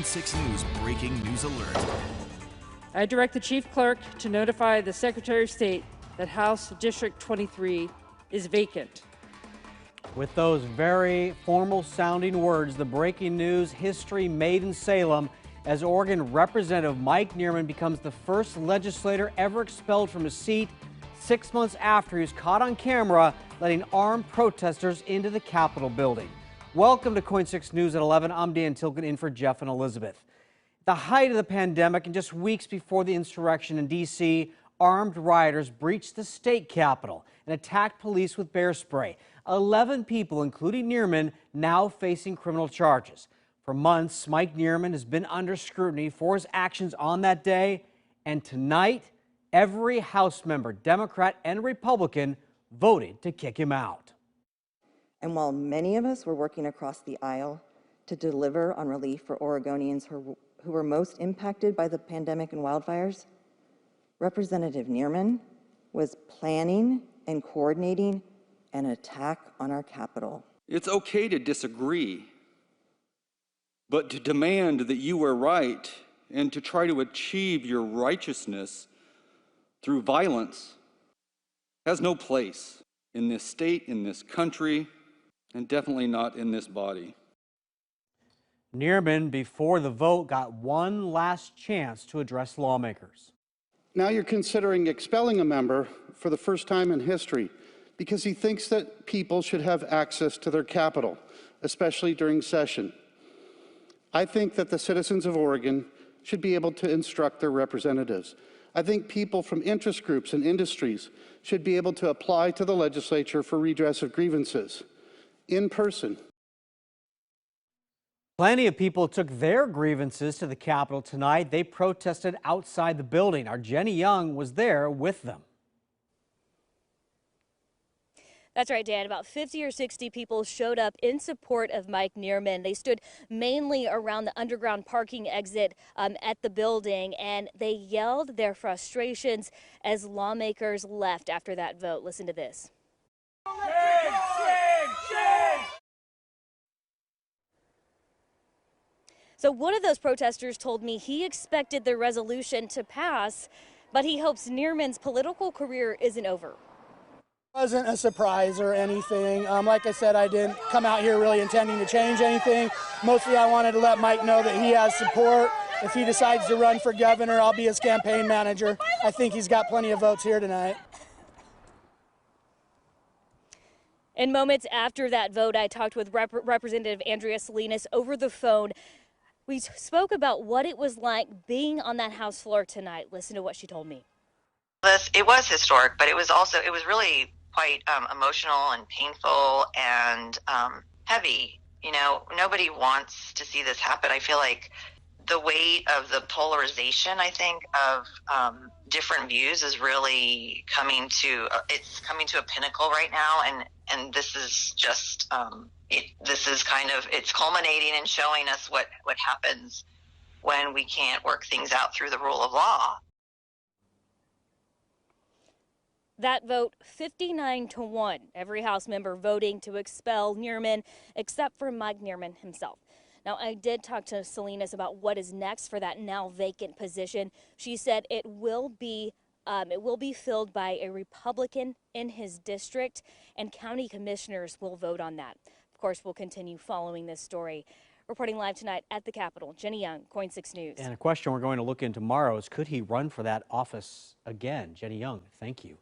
KOIN 6 News breaking news alert. I direct the Chief Clerk to notify the Secretary of State that House District 23 is vacant. With those very formal sounding words, the breaking news history made in Salem as Oregon Representative Mike Nearman becomes the first legislator ever expelled from his seat 6 months after he was caught on camera letting armed protesters into the Capitol building. Welcome to KOIN 6 News at 11. I'm Dan Tilken in for Jeff and Elizabeth. At the height of the pandemic and just weeks before the insurrection in D.C., armed rioters breached the state capitol and attacked police with bear spray. 11 people, including Nearman, now facing criminal charges. For months, Mike Nearman has been under scrutiny for his actions on that day, and tonight, every House member, Democrat and Republican, voted to kick him out. And while many of us were working across the aisle to deliver on relief for Oregonians who were most impacted by the pandemic and wildfires, Representative Nearman was planning and coordinating an attack on our Capitol. It's okay to disagree, but to demand that you were right and to try to achieve your righteousness through violence has no place in this state, in this country, and definitely not in this body. Nearman, before the vote, got one last chance to address lawmakers. Now you're considering expelling a member for the first time in history because he thinks that people should have access to their capital, especially during session. I think that the citizens of Oregon should be able to instruct their representatives. I think people from interest groups and industries should be able to apply to the legislature for redress of grievances in person. Plenty of people took their grievances to the Capitol tonight. They protested outside the building. Our Jenny Young was there with them. That's right, Dan. About 50 or 60 people showed up in support of Mike Nearman. They stood mainly around the underground parking exit at the building, and they yelled their frustrations as lawmakers left after that vote. Listen to this. So one of those protesters told me he expected the resolution to pass, but he hopes Nearman's political career isn't over. It wasn't a surprise or anything. Like I said, I didn't come out here really intending to change anything. Mostly I wanted to let Mike know that he has support. If he decides to run for governor, I'll be his campaign manager. I think he's got plenty of votes here tonight. In moments after that vote, I talked with Representative Andrea Salinas over the phone. We spoke about what it was like being on that House floor tonight. Listen to what she told me. It was historic, but it was really quite emotional and painful and heavy. You know, nobody wants to see this happen. I feel like the weight of the polarization, I think, of different views is really coming to a pinnacle right now, and this is just it's culminating and showing us what happens when we can't work things out through the rule of law. That vote, 59-1. Every House member voting to expel Nearman, except for Mike Nearman himself. Now, I did talk to Salinas about what is next for that now vacant position. She said it will be filled by a Republican in his district, and county commissioners will vote on that. Of course, we'll continue following this story. Reporting live tonight at the Capitol, Jenny Young, KOIN 6 News. And a question we're going to look in tomorrow is, could he run for that office again? Jenny Young, thank you.